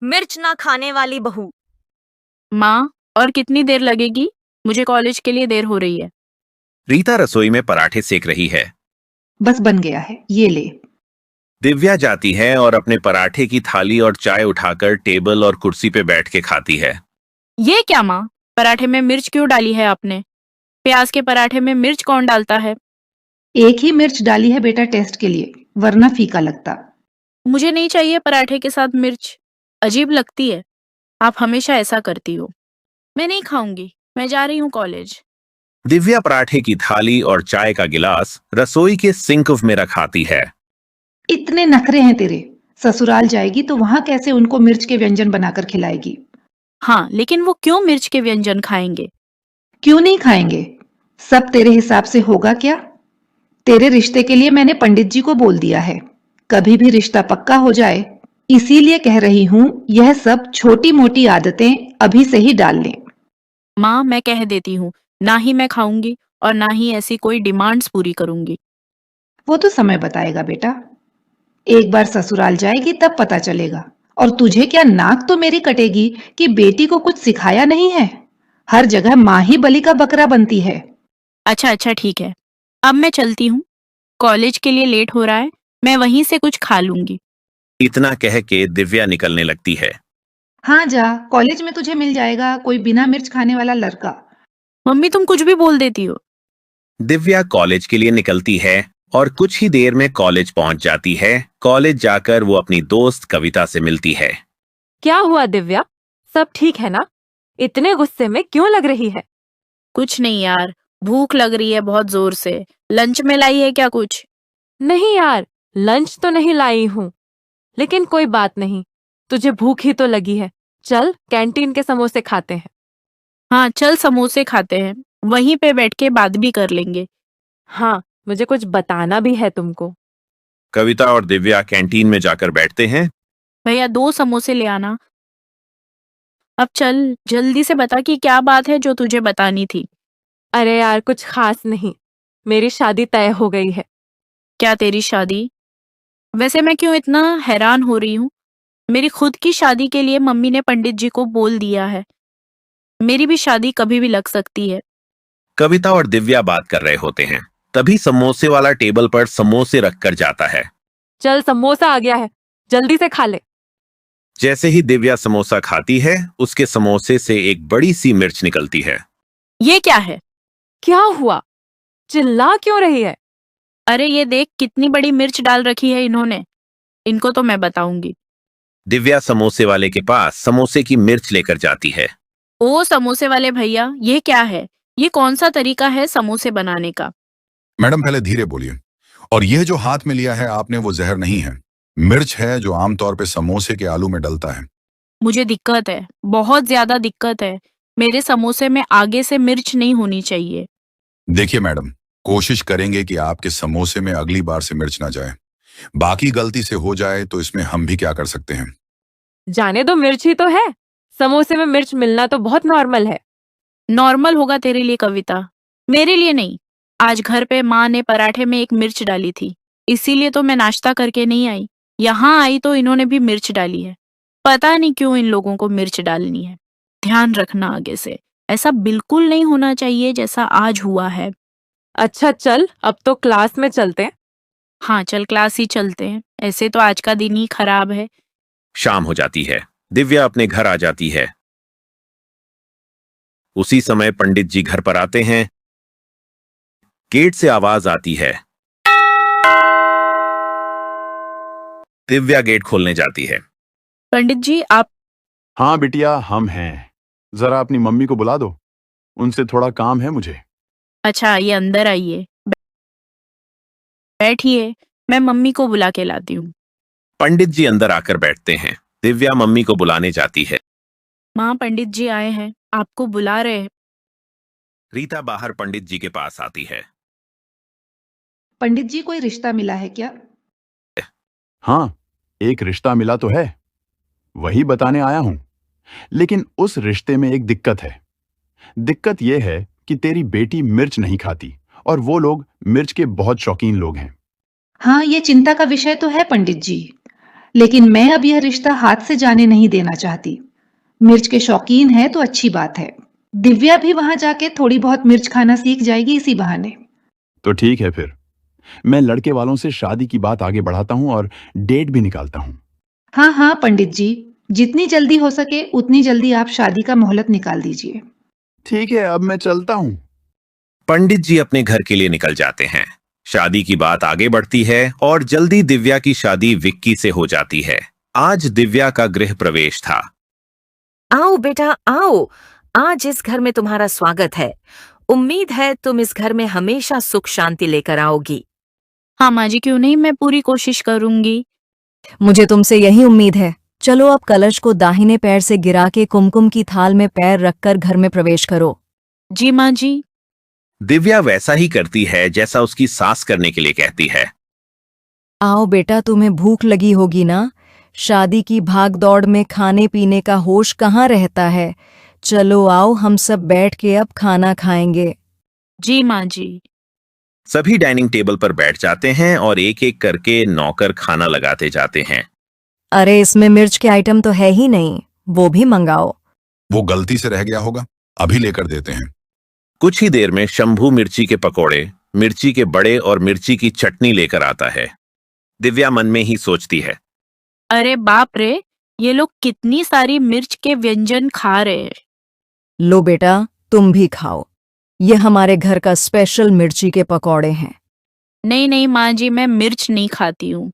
मिर्च ना खाने वाली बहू। माँ, और कितनी देर लगेगी? मुझे कॉलेज के लिए देर हो रही है। रीता रसोई में पराठे सेक रही है। बस बन गया है, ये ले। दिव्या जाती है और अपने पराठे की थाली और चाय उठाकर टेबल और कुर्सी पे बैठ के खाती है। ये क्या माँ? पराठे में मिर्च क्यों डाली है आपने? प्याज के पराठे में मिर्च कौन डालता है? एक ही मिर्च डाली है बेटा टेस्ट के लिए, वरना फीका लगता। मुझे नहीं चाहिए पराठे के साथ मिर्च। अजीब लगती है। आप हमेशा ऐसा करती हो। मैं नहीं खाऊंगी। मैं जा रही हूँ कॉलेज। दिव्या पराठे की थाली और चाय का गिलास रसोई के सिंक में रखाती है। इतने नखरे हैं तेरे। ससुराल जाएगी तो वहां कैसे उनको मिर्च के व्यंजन बनाकर खिलाएगी? हाँ, लेकिन वो क्यों मिर्च के व्यंजन खाएंगे? क्यों नहीं खाएंगे? सब तेरे हिसाब से होगा क्या? तेरे रिश्ते के लिए मैंने पंडित जी को बोल दिया है। कभी भी रिश्ता पक्का हो जाए, इसीलिए कह रही हूँ यह सब छोटी मोटी आदतें अभी से ही डाल लें। माँ, मैं कह देती हूँ, ना ही मैं खाऊंगी और ना ही ऐसी कोई डिमांड्स पूरी करूंगी। वो तो समय बताएगा बेटा। एक बार ससुराल जाएगी तब पता चलेगा। और तुझे क्या नाक तो मेरी कटेगी कि बेटी को कुछ सिखाया नहीं है। हर जगह माँ ही बलि का बकरा बनती है। अच्छा अच्छा, ठीक है। अब मैं चलती हूँ। कॉलेज के लिए लेट हो रहा है। मैं वहीं से कुछ खा लूंगी। इतना कह के दिव्या निकलने लगती है। हाँ जा, कॉलेज में तुझे मिल जाएगा कोई बिना मिर्च खाने वाला लड़का। मम्मी, तुम कुछ भी बोल देती हो। दिव्या कॉलेज के लिए निकलती है और कुछ ही देर में कॉलेज पहुंच जाती है। कॉलेज जाकर वो अपनी दोस्त कविता से मिलती है। क्या हुआ दिव्या? सब ठीक है ना? इतने गुस्से में क्यों लग रही है? कुछ नहीं यार, भूख लग रही है बहुत जोर से। लंच में लाई है क्या कुछ? नहीं यार, लंच तो नहीं लाई हूँ। लेकिन कोई बात नहीं, तुझे भूख ही तो लगी है। चल कैंटीन के समोसे खाते हैं। हाँ चल, समोसे खाते हैं। वहीं पे बैठ के बात भी कर लेंगे। हाँ, मुझे कुछ बताना भी है तुमको। कविता और दिव्या कैंटीन में जाकर बैठते हैं। भैया 2 समोसे ले आना। अब चल, जल्दी से बता कि क्या बात है जो तुझे बतानी थी। अरे यार, कुछ खास नहीं। मेरी शादी तय हो गई है। क्या तेरी शादी? वैसे मैं क्यों इतना हैरान हो रही हूँ? मेरी खुद की शादी के लिए मम्मी ने पंडित जी को बोल दिया है। मेरी भी शादी कभी भी लग सकती है। कविता और दिव्या बात कर रहे होते हैं, तभी समोसे वाला टेबल पर समोसे रखकर जाता है। चल समोसा आ गया है, जल्दी से खा ले। जैसे ही दिव्या समोसा खाती है, उसके समोसे से एक बड़ी सी मिर्च निकलती है। ये क्या है? क्या हुआ? चिल्ला क्यों रही है? अरे ये देख, कितनी बड़ी मिर्च डाल रखी है इन्होंने। इनको तो मैं बताऊंगी। दिव्या समोसे वाले के पास समोसे की मिर्च लेकर जाती है। ओ समोसे वाले भैया, ये क्या है? ये कौन सा तरीका है समोसे बनाने का? मैडम पहले धीरे बोलिए। और यह जो हाथ में लिया है आपने वो जहर नहीं है, मिर्च है जो आमतौर पे समोसे के आलू में डलता है। मुझे दिक्कत है, बहुत ज्यादा दिक्कत है। मेरे समोसे में आगे से मिर्च नहीं होनी चाहिए। देखिए मैडम, कोशिश करेंगे कि आपके समोसे में अगली बार से मिर्च ना जाए। बाकी गलती से हो जाए तो इसमें हम भी क्या कर सकते हैं। जाने दो, मिर्च ही तो है। समोसे में मिर्च मिलना तो बहुत नॉर्मल है। नॉर्मल होगा तेरे लिए कविता, मेरे लिए नहीं। आज घर पे माँ ने पराठे में एक मिर्च डाली थी, इसीलिए तो मैं नाश्ता करके नहीं आई। यहाँ आई तो इन्होंने भी मिर्च डाली है। पता नहीं क्यों इन लोगों को मिर्च डालनी है। ध्यान रखना आगे से, ऐसा बिल्कुल नहीं होना चाहिए जैसा आज हुआ है। अच्छा चल, अब तो क्लास में चलते हैं। हाँ चल, क्लास ही चलते हैं। ऐसे तो आज का दिन ही खराब है। शाम हो जाती है। दिव्या अपने घर आ जाती है। उसी समय पंडित जी घर पर आते हैं। गेट से आवाज आती है। दिव्या गेट खोलने जाती है। पंडित जी आप? हाँ बिटिया, हम हैं। जरा अपनी मम्मी को बुला दो, उनसे थोड़ा काम है मुझे। अच्छा आइए, अंदर आइए, बैठिए। मैं मम्मी को बुला के लाती हूँ। पंडित जी अंदर आकर बैठते हैं। दिव्या मम्मी को बुलाने जाती है। माँ, पंडित जी आए हैं, आपको बुला रहे हैं। रीता बाहर पंडित जी के पास आती है। पंडित जी कोई रिश्ता मिला है क्या? हाँ, एक रिश्ता मिला तो है, वही बताने आया हूं। लेकिन उस रिश्ते में एक दिक्कत है। दिक्कत यह है कि तेरी बेटी मिर्च नहीं खाती और वो लोग मिर्च के बहुत शौकीन लोग हैं। हाँ, ये चिंता का विषय तो है पंडित जी। लेकिन मैं अब यह रिश्ता हाथ से जाने नहीं देना चाहती। मिर्च के शौकीन है तो अच्छी बात है। दिव्या भी वहां जाके थोड़ी बहुत मिर्च खाना सीख जाएगी इसी बहाने। तो ठीक है फिर, मैं लड़के वालों से शादी की बात आगे बढ़ाता हूँ और डेट भी निकालता हूँ। हाँ हाँ पंडित जी, जितनी जल्दी हो सके उतनी जल्दी आप शादी का मुहूर्त निकाल दीजिए। ठीक है, अब मैं चलता हूँ। पंडित जी अपने घर के लिए निकल जाते हैं। शादी की बात आगे बढ़ती है और जल्दी दिव्या की शादी विक्की से हो जाती है। आज दिव्या का गृह प्रवेश था। आओ बेटा आओ, आज इस घर में तुम्हारा स्वागत है। उम्मीद है तुम इस घर में हमेशा सुख शांति लेकर आओगी। हाँ माँ जी, क्यों नहीं, मैं पूरी कोशिश करूंगी। मुझे तुमसे यही उम्मीद है। चलो अब कलश को दाहिने पैर से गिरा के कुमकुम की थाल में पैर रखकर घर में प्रवेश करो। जी माँ जी। दिव्या वैसा ही करती है जैसा उसकी सास करने के लिए कहती है। आओ बेटा, तुम्हें भूख लगी होगी ना। शादी की भाग दौड़ में खाने पीने का होश कहाँ रहता है। चलो आओ, हम सब बैठ के अब खाना खाएंगे। जी माँ जी। सभी डाइनिंग टेबल पर बैठ जाते हैं और एक एक करके नौकर खाना लगाते जाते हैं। अरे इसमें मिर्च के आइटम तो है ही नहीं, वो भी मंगाओ। वो गलती से रह गया होगा, अभी लेकर देते हैं। कुछ ही देर में शंभू मिर्ची के पकोड़े, मिर्ची के बड़े और मिर्ची की चटनी लेकर आता है। दिव्या मन में ही सोचती है, अरे बाप रे, ये लोग कितनी सारी मिर्च के व्यंजन खा रहे हैं। लो बेटा, तुम भी खाओ। ये हमारे घर का स्पेशल मिर्ची के पकौड़े हैं। नहीं नहीं माँ जी, मैं मिर्च नहीं खाती हूँ।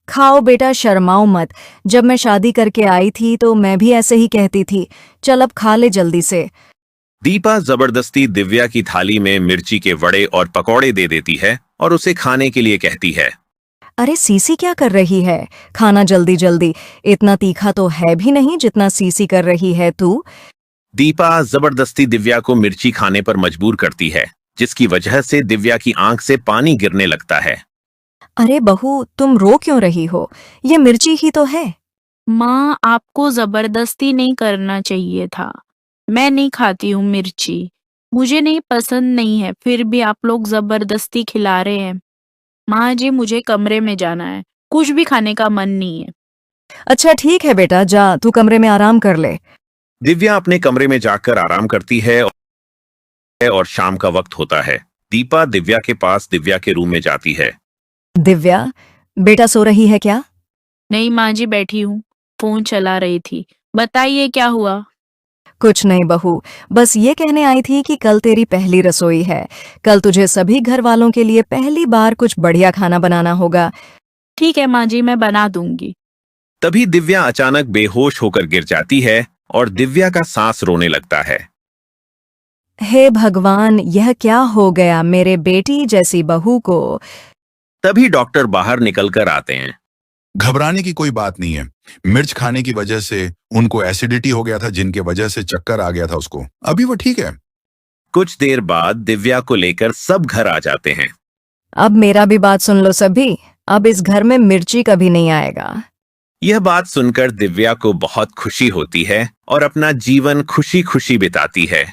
खाओ बेटा, शर्माओ मत। जब मैं शादी करके आई थी तो मैं भी ऐसे ही कहती थी। चल अब खा ले जल्दी से। दीपा जबरदस्ती दिव्या की थाली में मिर्ची के वड़े और पकौड़े दे देती है और उसे खाने के लिए कहती है। अरे सीसी क्या कर रही है? खाना जल्दी जल्दी। इतना तीखा तो है भी नहीं जितना सीसी कर रही है तू। दीपा जबरदस्ती दिव्या को मिर्ची खाने पर मजबूर करती है, जिसकी वजह से दिव्या की आंख से पानी गिरने लगता है। अरे बहू, तुम रो क्यों रही हो? ये मिर्ची ही तो है। माँ, आपको जबरदस्ती नहीं करना चाहिए था। मैं नहीं खाती हूँ मिर्ची, मुझे नहीं पसंद नहीं है, फिर भी आप लोग जबरदस्ती खिला रहे हैं। माँ जी, मुझे कमरे में जाना है, कुछ भी खाने का मन नहीं है। अच्छा ठीक है बेटा, जा तू कमरे में आराम कर ले। दिव्या अपने कमरे में जाकर आराम करती है और शाम का वक्त होता है। दीपा दिव्या के पास दिव्या के रूम में जाती है। दिव्या, बेटा सो रही है क्या? नहीं माँ जी, बैठी हूँ, फोन चला रही थी। बताइए क्या हुआ? कुछ नहीं बहू, बस ये कहने आई थी कि कल तेरी पहली रसोई है। कल तुझे सभी घर वालों के लिए पहली बार कुछ बढ़िया खाना बनाना होगा। ठीक है माँ जी, मैं बना दूंगी। तभी दिव्या अचानक बेहोश होकर गिर जाती है और दिव्या का सांस रोने लगता है। हे भगवान, यह क्या हो गया मेरे बेटी जैसी बहू को। तभी डॉक्टर बाहर निकलकर आते हैं। घबराने की कोई बात नहीं है। मिर्च खाने की वजह से उनको एसिडिटी हो गया था, जिनके वजह से चक्कर आ गया था उसको। अभी वो ठीक है। कुछ देर बाद दिव्या को लेकर सब घर आ जाते हैं। अब मेरा भी बात सुन लो सभी, अब इस घर में मिर्ची कभी नहीं आएगा। यह बात सुनकर दिव्या को बहुत खुशी होती है और अपना जीवन खुशी खुशी बिताती है।